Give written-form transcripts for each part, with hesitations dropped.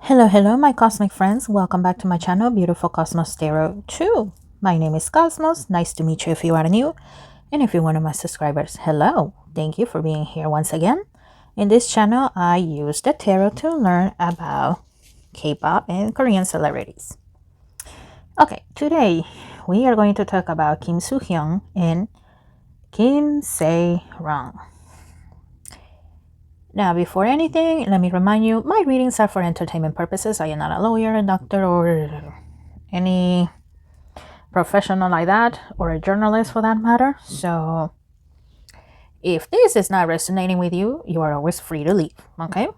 Hello, my cosmic friends. Welcome back to my channel, Beautiful Cosmos Tarot 2. My name is Cosmos. Nice to meet you if you are new. And if you're one of my subscribers, hello. Thank you for being here once again. In this channel, I use the tarot to learn about K-pop and Korean celebrities. Okay, today we are going to talk about Kim Soo-hyun and Kim Sae Ron. Now, before anything, let me remind you, my readings are for entertainment purposes. I am not a lawyer, a doctor, or any professional like that, or a journalist for that matter. So, if this is not resonating with you, you are always free to leave, okay?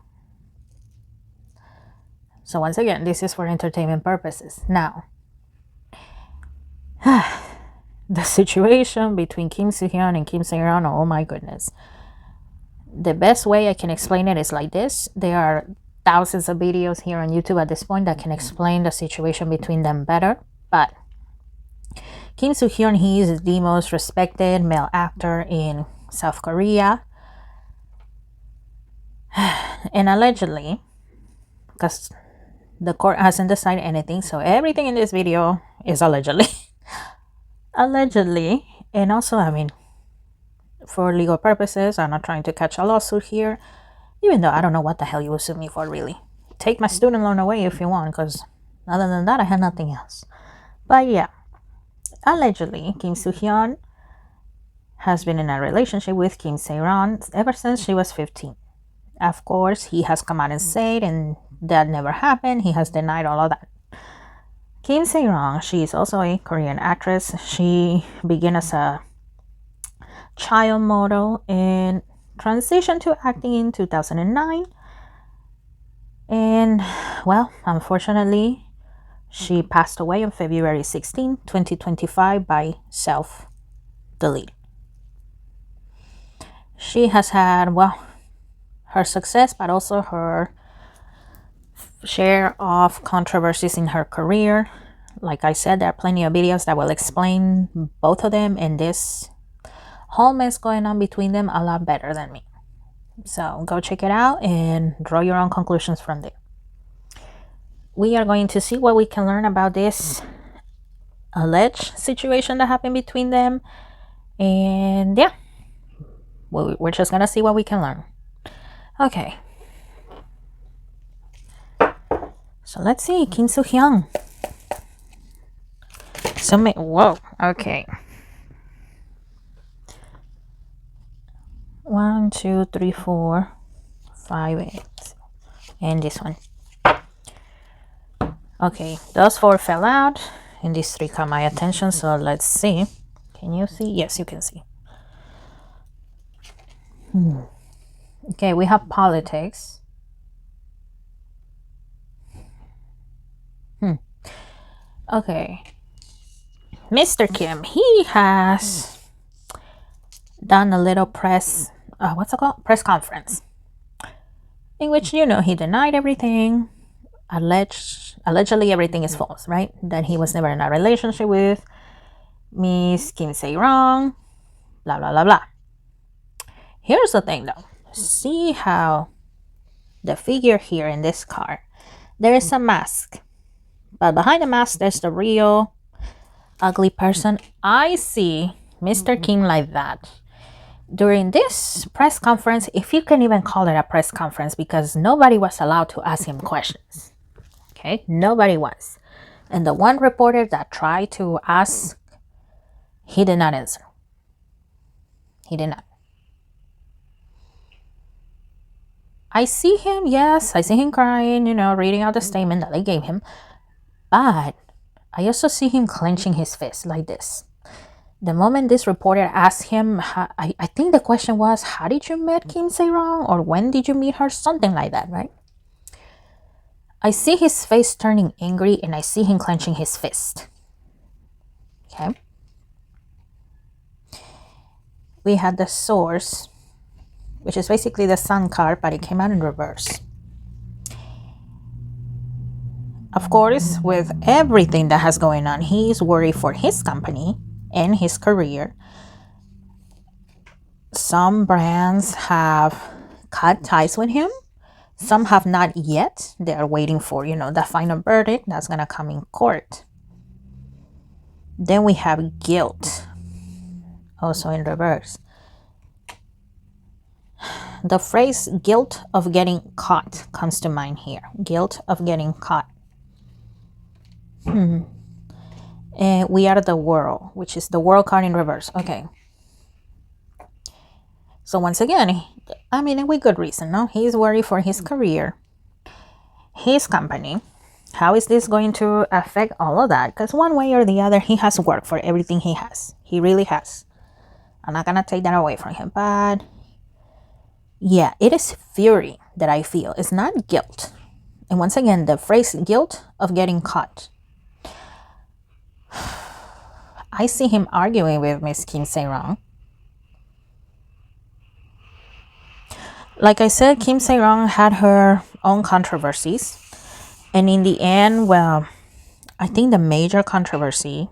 So, once again, this is for entertainment purposes. Now, the situation between Kim Soo-hyun and Kim Sae Ron, oh my goodness. The best way I can explain it is like this. There are thousands of videos here on YouTube at this point that can explain the situation between them better. But Kim Soo-hyun, he is the most respected male actor in South Korea. And allegedly, because the court hasn't decided anything, so everything in this video is allegedly. Allegedly. And also, I mean, for legal purposes, I'm not trying to catch a lawsuit here, even though I don't know what the hell you would sue me for, really. Take my student loan away if you want, because other than that, I have nothing else. But yeah, allegedly, Kim Soo-hyun has been in a relationship with Kim Sae Ron ever since she was 15. Of course, he has come out and said, and that never happened. He has denied all of that. Kim Sae Ron, she is also a Korean actress. She began as a child model and transitioned to acting in 2009. And well, unfortunately, she passed away on February 16, 2025 by self-delete. She has had, well, her success, but also her share of controversies in her career. Like I said, there are plenty of videos that will explain both of them and this whole mess going on between them a lot better than me. So go check it out and draw your own conclusions from there. We are going to see what we can learn about this alleged situation that happened between them. And yeah, we're just gonna see what we can learn. Okay. So let's see, Kim Soo-hyun. Whoa, okay. 1, 2, 3, 4, 5, 8, and this one. Okay, those 4 fell out, and these 3 caught my attention. So let's see. Can you see? Yes, you can see. Okay, we have politics. Okay, Mr. Kim, he has done a little press conference in which, you know, he denied everything. Allegedly everything is false, right? That he was never in a relationship with Miss Kim Sae Ron, blah blah blah blah. Here's the thing though. See how the figure here in this card, there is a mask, but behind the mask there's the real ugly person. I see Mr. Kim like that during this press conference, if you can even call it a press conference, because nobody was allowed to ask him questions. Okay, nobody was. And the one reporter that tried to ask, he did not answer. He did not. I see him, yes, I see him crying, you know, reading out the statement that they gave him. But I also see him clenching his fist like this. The moment this reporter asked him, I think the question was, how did you meet Kim Sae Ron? Or when did you meet her? Something like that, right? I see his face turning angry and I see him clenching his fist. Okay. We had the source, which is basically the sun card, but it came out in reverse. Of course, with everything that has going on, he's worried for his company and his career. Some brands have cut ties with him. Some have not yet. They are waiting for, the final verdict that's going to come in court. Then we have guilt, also in reverse. The phrase guilt of getting caught comes to mind here. Guilt of getting caught. And we are the world, which is the world card in reverse. Okay. So once again, I mean, with good reason, no? He's worried for his career, his company. How is this going to affect all of that? Because one way or the other, he has worked for everything he has. He really has. I'm not going to take that away from him. But yeah, it is fury that I feel. It's not guilt. And once again, the phrase guilt of getting caught. I see him arguing with Miss Kim Sae Ron. Like I said, Kim Sae Ron had her own controversies. And in the end, well, I think the major controversy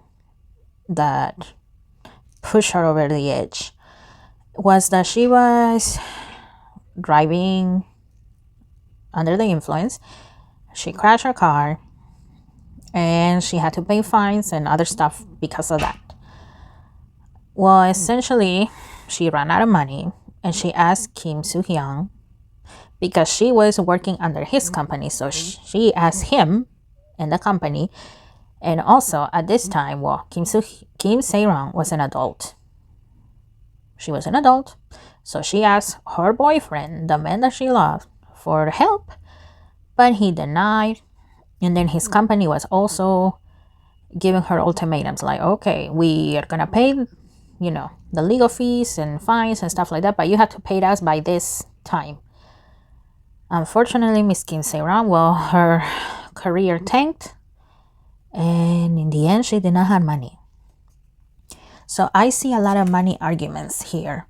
that pushed her over the edge was that she was driving under the influence. She crashed her car and she had to pay fines and other stuff because of that. Well, essentially, she ran out of money and she asked Kim Soo-hyun, because she was working under his company, so she asked him and the company. And also at this time, well, Kim Sae Ron was an adult. She was an adult, so she asked her boyfriend, the man that she loved, for help, but he denied. And then his company was also giving her ultimatums like, okay, we are gonna pay, the legal fees and fines and stuff like that, but you have to pay us by this time. Unfortunately, Miss Kim Sae Ron, well, her career tanked, and in the end, she did not have money. So I see a lot of money arguments here.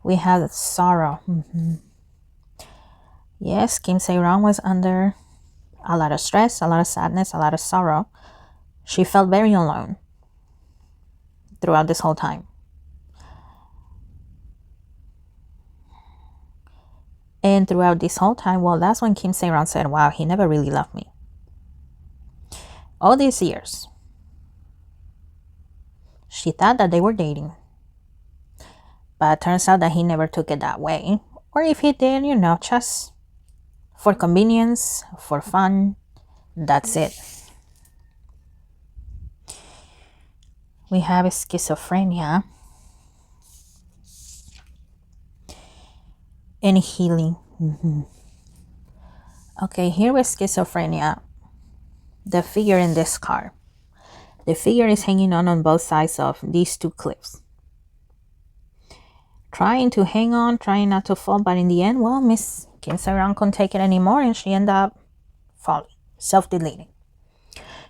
We have sorrow. Yes, Kim Sae Ron was under a lot of stress, a lot of sadness, a lot of sorrow. She felt very alone throughout this whole time. And throughout this whole time, well, that's when Kim Sae Ron said, wow, he never really loved me. All these years, she thought that they were dating. But it turns out that he never took it that way. Or if he did, just for convenience, for fun, that's it. We have schizophrenia and healing. Okay, here with schizophrenia, the figure in this card. The figure is hanging on both sides of these two cliffs. Trying to hang on, trying not to fall, but in the end, well, Miss Kim Sae Ron couldn't take it anymore and she ended up falling, self-deleting.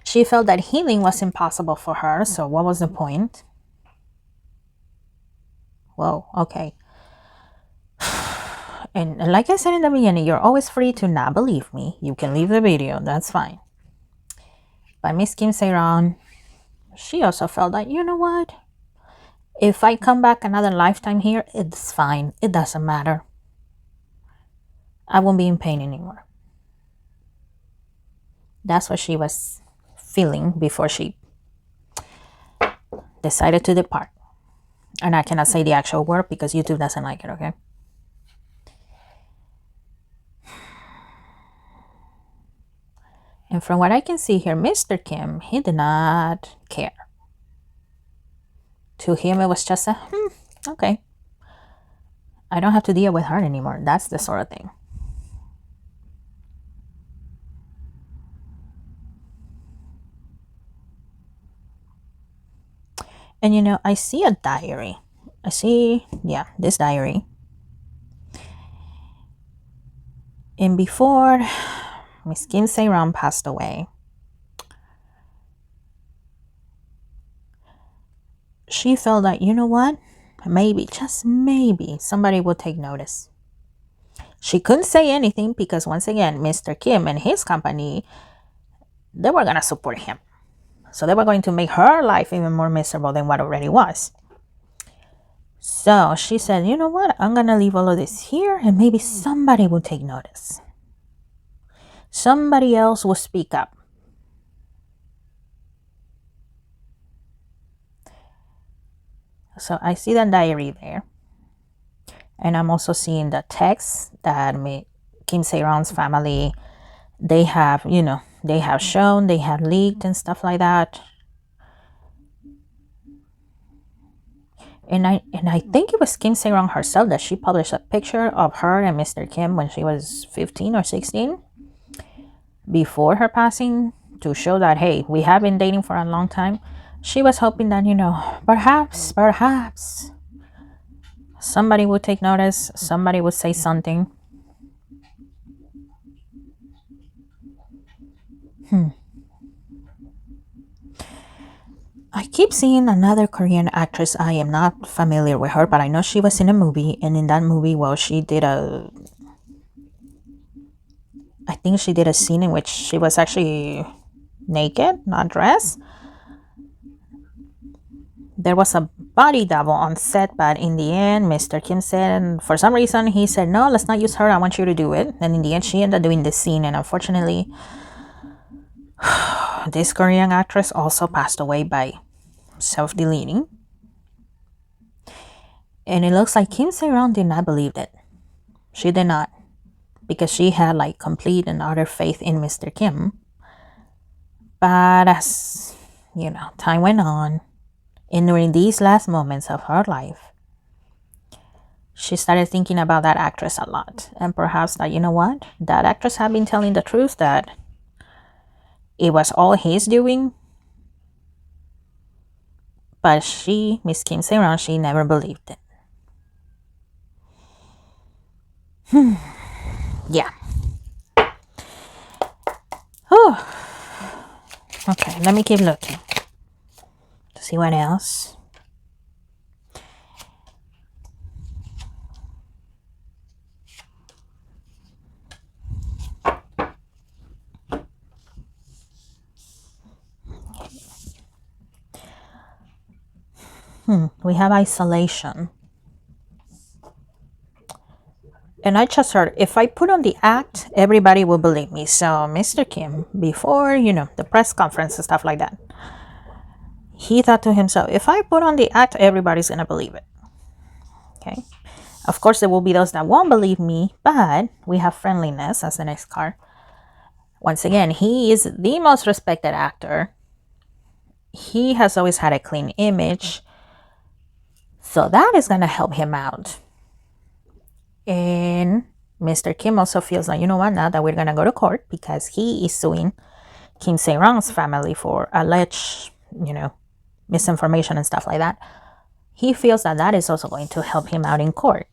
She felt that healing was impossible for her, so what was the point? Whoa, okay. And like I said in the beginning, you're always free to not believe me. You can leave the video, that's fine. But Miss Kim Sae Ron, she also felt that, you know what? If I come back another lifetime here, it's fine. It doesn't matter. I won't be in pain anymore. That's what she was feeling before she decided to depart. And I cannot say the actual word because YouTube doesn't like it, okay? And from what I can see here, Mr. Kim, he did not care. To him, it was just a, okay. I don't have to deal with her anymore. That's the sort of thing. And I see a diary. I see, this diary. And before Miss Kim Sae Ron passed away, she felt that, you know what? Maybe, just maybe, somebody will take notice. She couldn't say anything because, once again, Mr. Kim and his company, they were going to support him. So they were going to make her life even more miserable than what already was. So she said, you know what? I'm going to leave all of this here and maybe somebody will take notice. Somebody else will speak up. So I see the diary there. And I'm also seeing the text that Kim Sae Ron's family, they have, they have shown, they have leaked and stuff like that. And I think it was Kim Sae Ron herself that she published a picture of her and Mr. Kim when she was 15 or 16 before her passing to show that, hey, we have been dating for a long time. She was hoping that, perhaps somebody would take notice, somebody would say something. I keep seeing another Korean actress. I am not familiar with her, but I know she was in a movie, and in that movie, well, I think she did a scene in which she was actually naked, not dressed. There was a body double on set, but in the end, Mr. Kim said, for some reason, he said, no, let's not use her. I want you to do it. And in the end, she ended up doing the scene, and unfortunately, this Korean actress also passed away by self-deleting. And it looks like Kim Sae Ron did not believe it. She did not, because she had like complete and utter faith in Mr. Kim. But as time went on, and during these last moments of her life, she started thinking about that actress a lot. And perhaps that, that actress had been telling the truth, that it was all his doing. But she, Miss Kim Sae Ron, she never believed it. Yeah. Whew. Okay, let me keep looking to see what else. We have isolation. And I just heard, if I put on the act, everybody will believe me. So Mr. Kim, before, the press conference and stuff like that, he thought to himself, if I put on the act, everybody's going to believe it. Okay. Of course, there will be those that won't believe me, but we have friendliness as the next card. Once again, he is the most respected actor. He has always had a clean image. So that is going to help him out. And Mr. Kim also feels like, now that we're going to go to court, because he is suing Kim Sae Ron's family for alleged, misinformation and stuff like that. He feels that that is also going to help him out in court.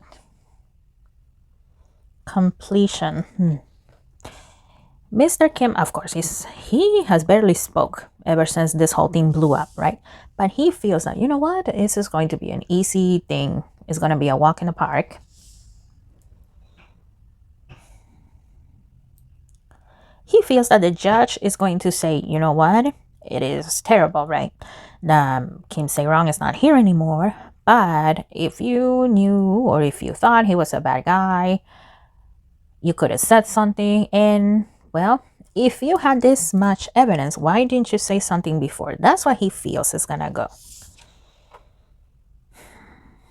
Completion. Mr. Kim, of course, he has barely spoke ever since this whole thing blew up, right? But he feels that, this is going to be an easy thing. It's going to be a walk in the park. He feels that the judge is going to say, it is terrible, right? Kim Sae Ron is not here anymore. But if you knew, or if you thought he was a bad guy, you could have said something. And, well, if you had this much evidence, why didn't you say something before? That's what he feels is going to go.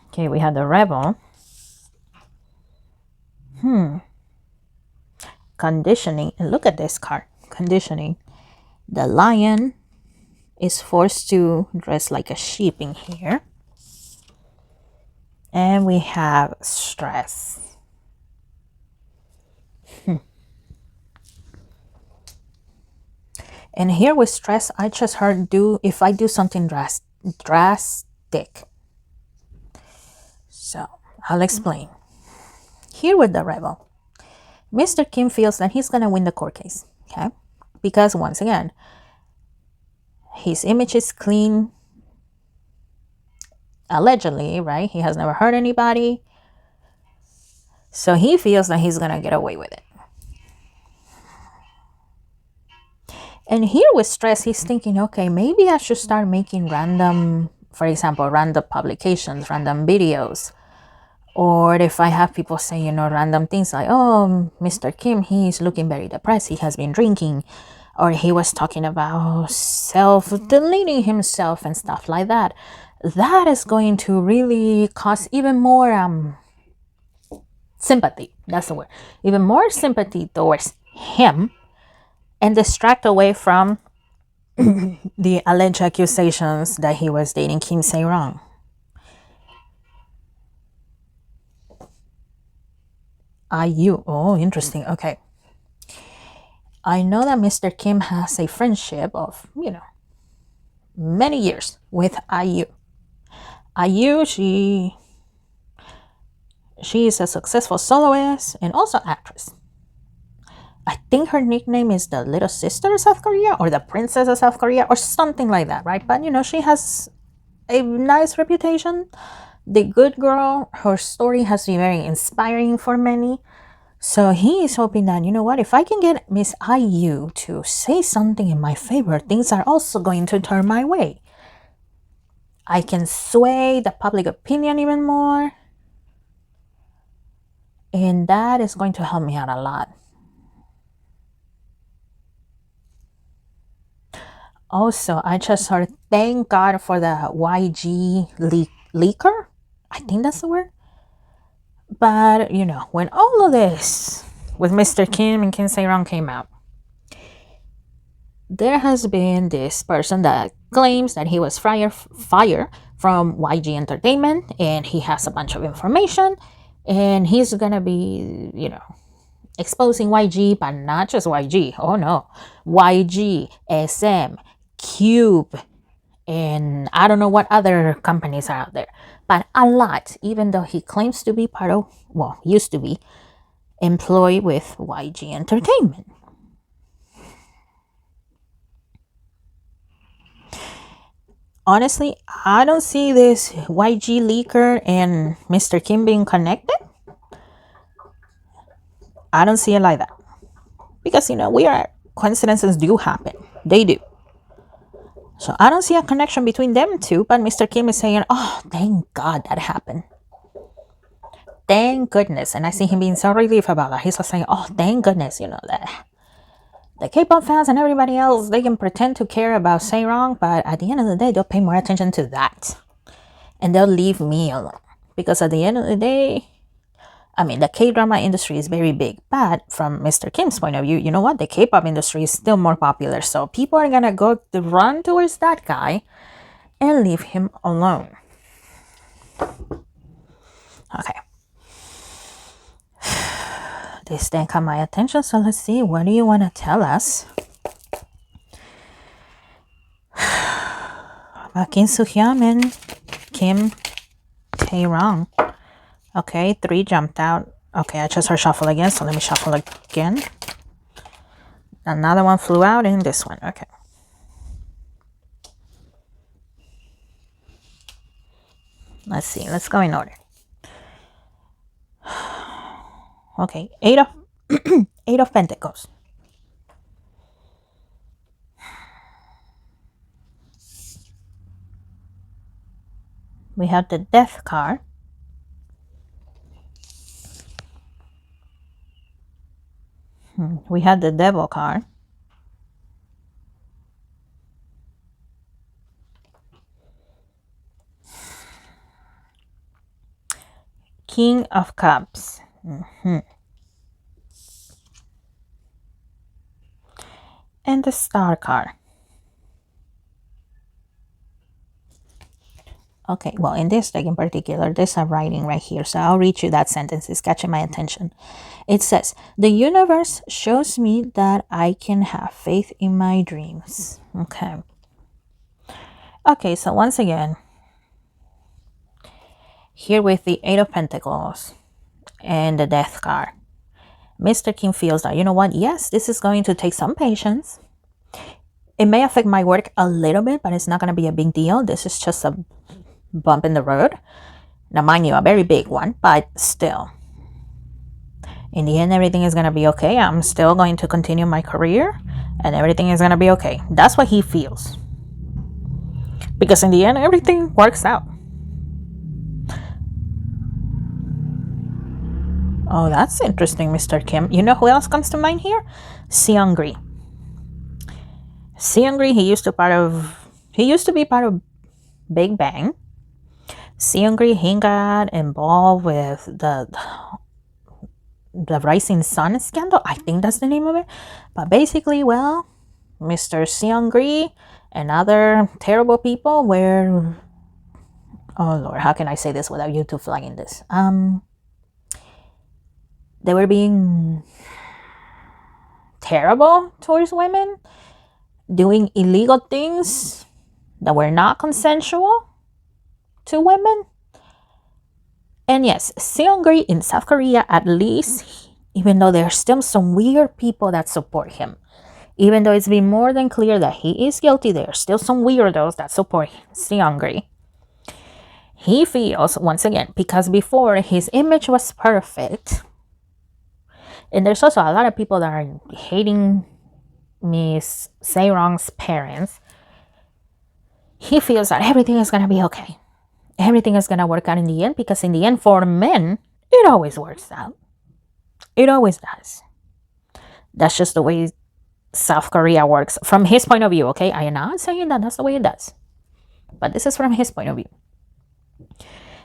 Okay, we have the Rebel. Conditioning. And look at this card. Conditioning. The Lion is forced to dress like a sheep in here. And we have stress. And here with stress, I just heard if I do something drastic. So I'll explain. Here with the Rebel, Mr. Kim feels that he's going to win the court case. Okay? Because once again, his image is clean. Allegedly, right? He has never hurt anybody. So he feels that he's going to get away with it. And here with stress, he's thinking, okay, maybe I should start making random for example, random publications, random videos, or if I have people say, you know, random things like, oh, Mr. Kim, he's looking very depressed, he has been drinking, or he was talking about self-deleting himself and stuff like that, that is going to really cause even more sympathy. That's the word. Even more sympathy towards him, and distract away from the alleged accusations that he was dating Kim Sae Ron. IU. Oh, interesting. Okay. I know that Mr. Kim has a friendship of, you know, many years with IU. IU, she is a successful soloist and also actress. I think her nickname is the Little Sister of South Korea or the Princess of South Korea or something like that, right? But, you know, she has a nice reputation. The good girl, her story has been very inspiring for many. So he is hoping that, you know what, if I can get Miss IU to say something in my favor, things are also going to turn my way. I can sway the public opinion even more. And that is going to help me out a lot. Also, I just heard, thank God for the YG leaker. I think that's the word. But, you know, when all of this with Mr. Kim and Kim Sae Ron came out, there has been this person that claims that he was fired from YG Entertainment, and he has a bunch of information, and he's gonna be, you know, exposing YG, but not just YG. Oh no, YG, SM, Cube, and I don't know what other companies are out there, but a lot. Even though he claims to be part of, well, used to be employed with YG Entertainment. Honestly, I don't see this YG leaker and Mr. Kim being connected. I don't see it like that. Because, you know, coincidences do happen. They do. So I don't see a connection between them two, but Mr. Kim is saying, oh, thank God that happened. Thank goodness. And I see him being so relieved about that. He's like saying, oh, thank goodness, you know, that the K-pop fans and everybody else, they can pretend to care about Sae Ron, but at the end of the day, they'll pay more attention to that. And they'll leave me alone. Because at the end of the day, I mean, the K-drama industry is very big. But from Mr. Kim's point of view, you know what? The K-pop industry is still more popular. So people are going to run towards that guy and leave him alone. Okay. This then caught my attention, so let's see, what do you want to tell us about Kim Soo-hyun and Kim Sae Ron? Okay, 3 jumped out. Okay, I just heard shuffle again, so let me shuffle again. Another one flew out, and this one. Okay. Let's see, let's go in order. Okay, 8 of Pentacles. We have the Death card. We have the Devil card. King of Cups. And the Star card. Okay, well, in this deck in particular, there's a writing right here, so I'll read you that sentence. It's catching my attention. It says, the universe shows me that I can have faith in my dreams. Okay. Okay, so once again, here with the 8 of Pentacles and the Death card, Mr. Kim feels that, you know what, yes, this is going to take some patience. It may affect my work a little bit, but it's not going to be a big deal. This is just a bump in the road. Now, mind you, a very big one, but still. In the end, everything is going to be okay. I'm still going to continue my career, and everything is going to be okay. That's what he feels. Because in the end, everything works out. Oh, that's interesting, Mr. Kim. You know who else comes to mind here? Seungri. Seungri, he used to be part of Big Bang. Seungri, he got involved with the Rising Sun scandal. I think that's the name of it. But basically, well, Mr. Seungri and other terrible people were, oh Lord, how can I say this without YouTube flagging this? They were being terrible towards women, doing illegal things that were not consensual to women. And yes, Seungri in South Korea, at least, even though there are still some weird people that support him, even though it's been more than clear that he is guilty, there are still some weirdos that support Seungri. He feels, once again, because before his image was perfect, and there's also a lot of people that are hating Miss Sae Ron's parents, he feels that everything is going to be okay. Everything is going to work out in the end, because in the end, for men, it always works out. It always does. That's just the way South Korea works from his point of view, okay? I am not saying that that's the way it does, but this is from his point of view.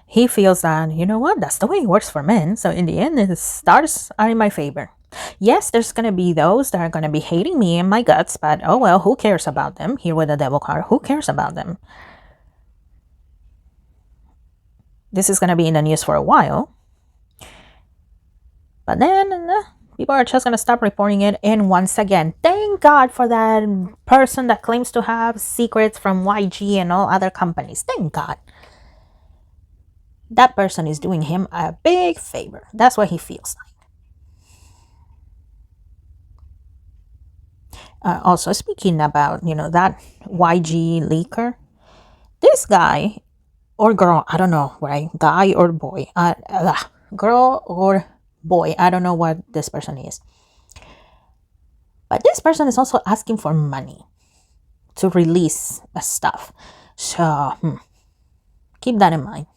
He feels that, you know what, that's the way it works for men. So in the end, the stars are in my favor. Yes, there's going to be those that are going to be hating me and my guts, but oh well, who cares about them? Here with the devil card, who cares about them? This is going to be in the news for a while. But then people are just going to stop reporting it. And once again, thank God for that person that claims to have secrets from YG and all other companies. Thank God. That person is doing him a big favor. That's what he feels like. Also, speaking about, that YG leaker, this guy or girl, I don't know, right? Guy or boy, girl or boy, I don't know what this person is. But this person is also asking for money to release stuff. So, keep that in mind.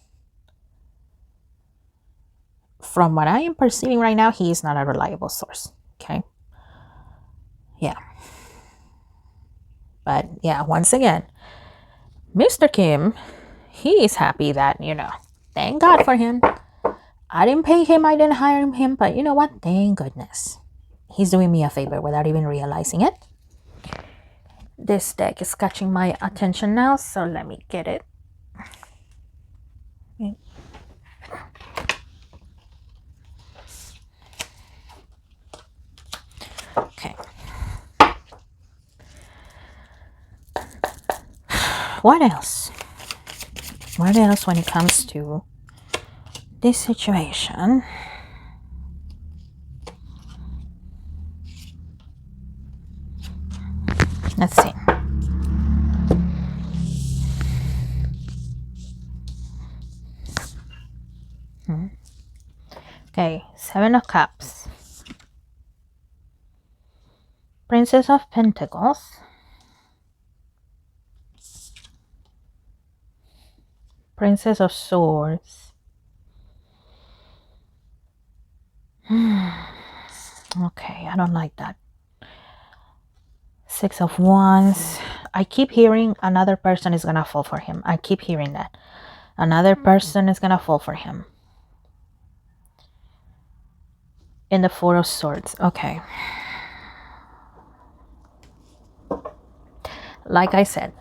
From what I am perceiving right now, he is not a reliable source. Okay. Yeah. But yeah, once again, Mr. Kim, he is happy that, thank God for him. I didn't pay him, I didn't hire him, but you know what? Thank goodness. He's doing me a favor without even realizing it. This deck is catching my attention now, so let me get it. Okay. What else? What else when it comes to this situation? Let's see. Okay, 7 of Cups. Princess of Pentacles. Princess of Swords. Okay, I don't like that. 6 of Wands. I keep hearing another person is gonna fall for him. I keep hearing that. Another person is gonna fall for him. In the 4 of Swords. Okay. Like I said,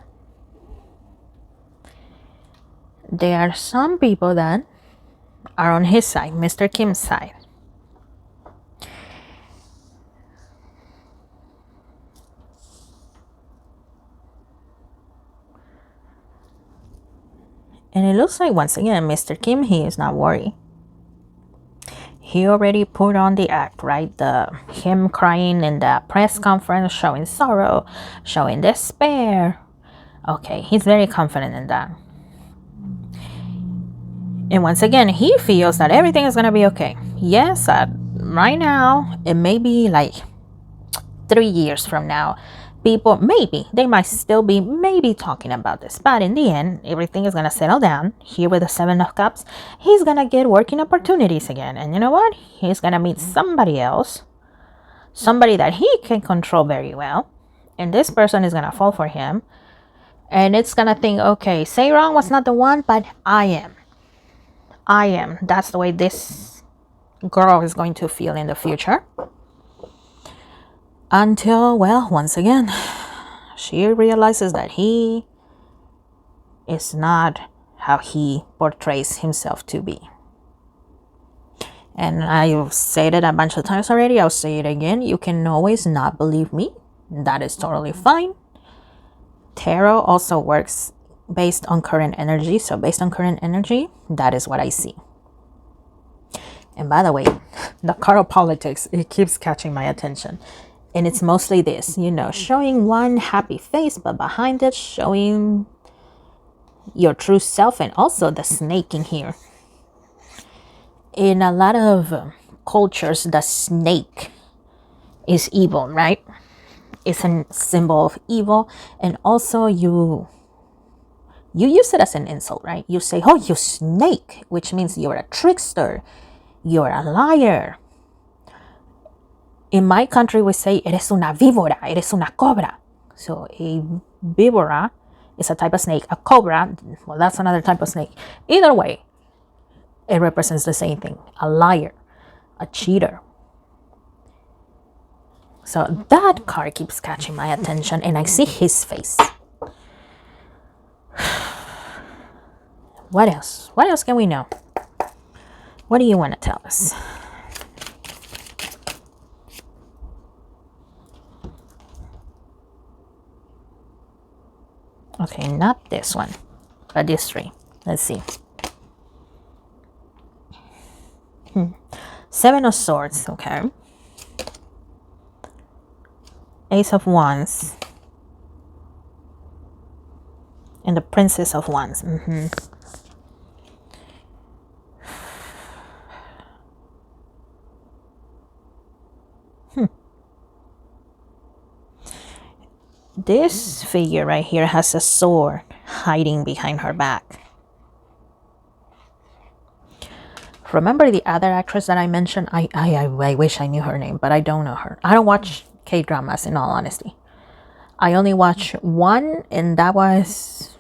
there are some people that are on his side, Mr. Kim's side. And it looks like, once again, Mr. Kim, he is not worried. He already put on the act, right? Him crying in the press conference, showing sorrow, showing despair. Okay, he's very confident in that. And once again, he feels that everything is going to be okay. Yes, right now, it may be like 3 years from now people, maybe they might still be maybe talking about this, but in the end everything is gonna settle down. Here with the 7 of Cups, he's gonna get working opportunities again, and you know what, he's gonna meet somebody else, somebody that he can control very well, and this person is gonna fall for him, and it's gonna think, okay, Sae Ron was not the one, but I am. That's the way this girl is going to feel in the future, until, well, once again she realizes that he is not how he portrays himself to be. And I've said it a bunch of times already, I'll say it again, you can always not believe me. That is totally fine. Tarot also works based on current energy, so based on current energy, that is what I see. And by the way, the card of politics, it keeps catching my attention. And it's mostly this, showing one happy face, but behind it, showing your true self, and also the snake in here. In a lot of cultures, the snake is evil, right? It's a symbol of evil. And also you use it as an insult, right? You say, oh, you snake, which means you're a trickster, you're a liar. In my country, we say, eres una víbora, eres una cobra. So a víbora is a type of snake. A cobra, well, that's another type of snake. Either way, it represents the same thing. A liar, a cheater. So that card keeps catching my attention, and I see his face. What else? What else can we know? What do you want to tell us? Okay, not this one, but these 3. Let's see. 7 of Swords, okay. Ace of Wands. And the Princess of Wands. This figure right here has a sword hiding behind her back. Remember the other actress that I mentioned? I wish I knew her name, but I don't know her. I don't watch K-dramas, in all honesty. I only watch one, and that was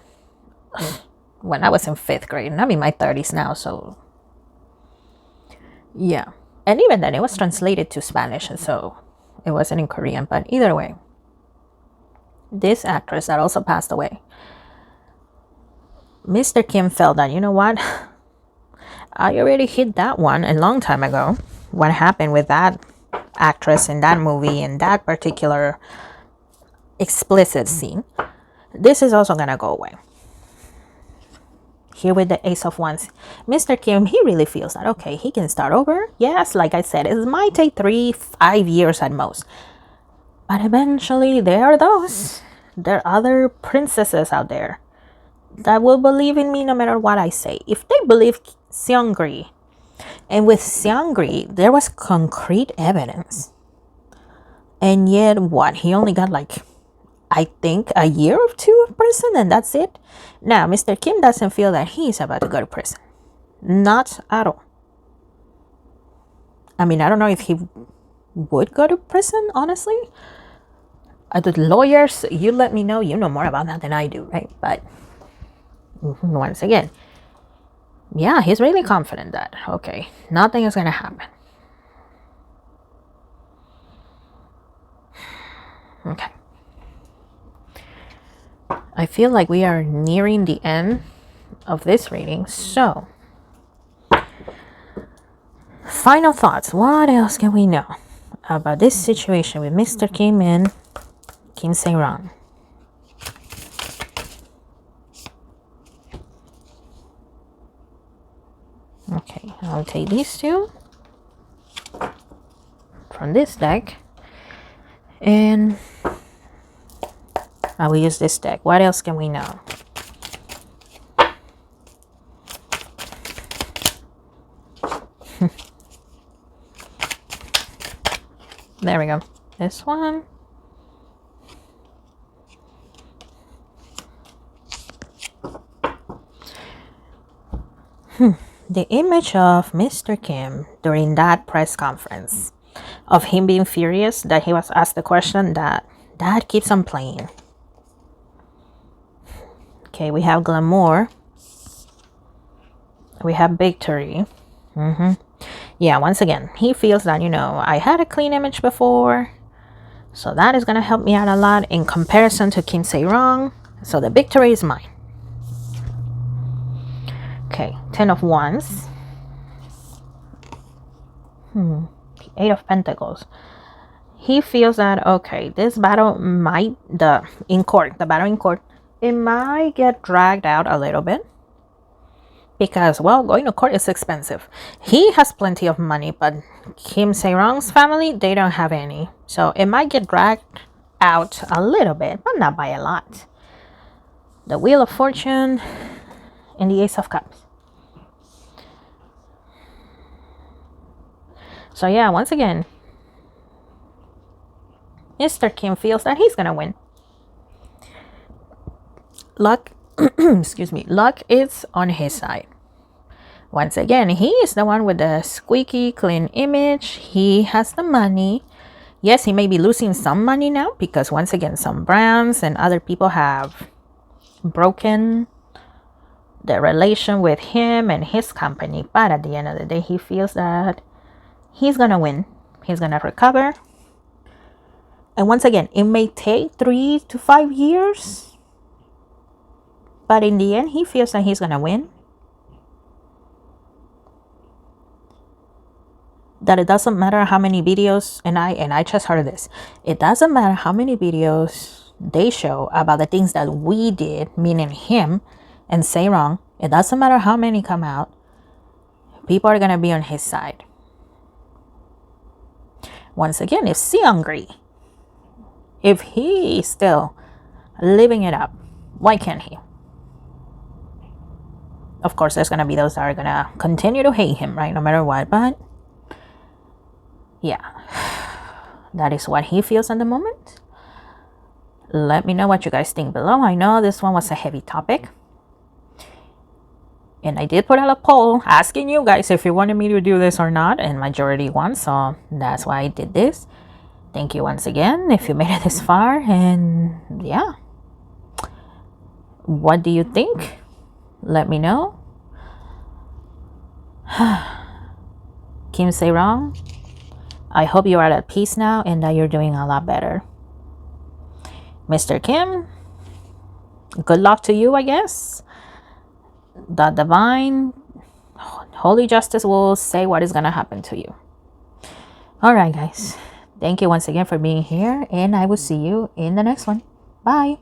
when I was in 5th grade. And I'm in my 30s now, so yeah. And even then, it was translated to Spanish, so it wasn't in Korean. But either way, this actress that also passed away, Mr. Kim felt that, you know what? I already hit that one a long time ago. What happened with that actress in that movie, in that particular explicit scene, this is also gonna go away. Here with the Ace of Wands, Mr. Kim, he really feels that, okay, he can start over. Yes, like I said, it might take 3-5 years at most. But eventually, there are other princesses out there that will believe in me no matter what I say. If they believe Seongri, and with Seongri, there was concrete evidence. And yet, what? He only got I think a year or 2 of prison, and that's it. Now, Mr. Kim doesn't feel that he's about to go to prison. Not at all. I mean, I don't know if he would go to prison, honestly. The lawyers, you let me know. You know more about that than I do, right? But once again, yeah, he's really confident that, okay, nothing is going to happen. Okay. I feel like we are nearing the end of this reading, so final thoughts. What else can we know about this situation with Mr. Kim and Kim Sae Ron? Okay, I'll take these 2 from this deck, and I will use this deck. What else can we know? There we go. This one. the image of Mr. Kim during that press conference, of him being furious that he was asked the question, that keeps on playing. Okay, we have glamour. We have victory. Yeah, once again, he feels that, I had a clean image before, so that is going to help me out a lot in comparison to Kim Sae Ron. So the victory is mine. Okay, 10 of Wands. 8 of Pentacles. He feels that, okay, this battle might, the battle in court, it might get dragged out a little bit. Because, well, going to court is expensive. He has plenty of money, but Kim Sae Ron's family, they don't have any. So it might get dragged out a little bit, but not by a lot. The Wheel of Fortune and the Ace of Cups. So yeah, once again, Mr. Kim feels that he's gonna win. Luck, excuse me, luck is on his side. Once again, he is the one with the squeaky clean image. He has the money. Yes, he may be losing some money now because, once again, some brands and other people have broken the relation with him and his company. But at the end of the day, he feels that he's gonna win. He's gonna recover. And once again, it may take 3 to 5 years, but in the end, he feels that he's gonna win. That it doesn't matter how many videos, and I just heard this, it doesn't matter how many videos they show about the things that we did, meaning him and Sae Ron. It doesn't matter how many come out, people are gonna be on his side. Once again, if Seungri, if he is still living it up, why can't he? Of course, there's gonna be those that are gonna continue to hate him, right, no matter what, but yeah, that is what he feels at the moment. Let me know what you guys think below. I know this one was a heavy topic, and I did put out a poll asking you guys if you wanted me to do this or not, and majority won, so that's why I did this. Thank you once again if you made it this far, and yeah, what do you think? Let me know. Kim Sae Ron, I hope you are at peace now and that you're doing a lot better. Mr. Kim, good luck to you, I guess. The divine holy justice will say what is going to happen to you. All right, guys. Thank you once again for being here, and I will see you in the next one. Bye.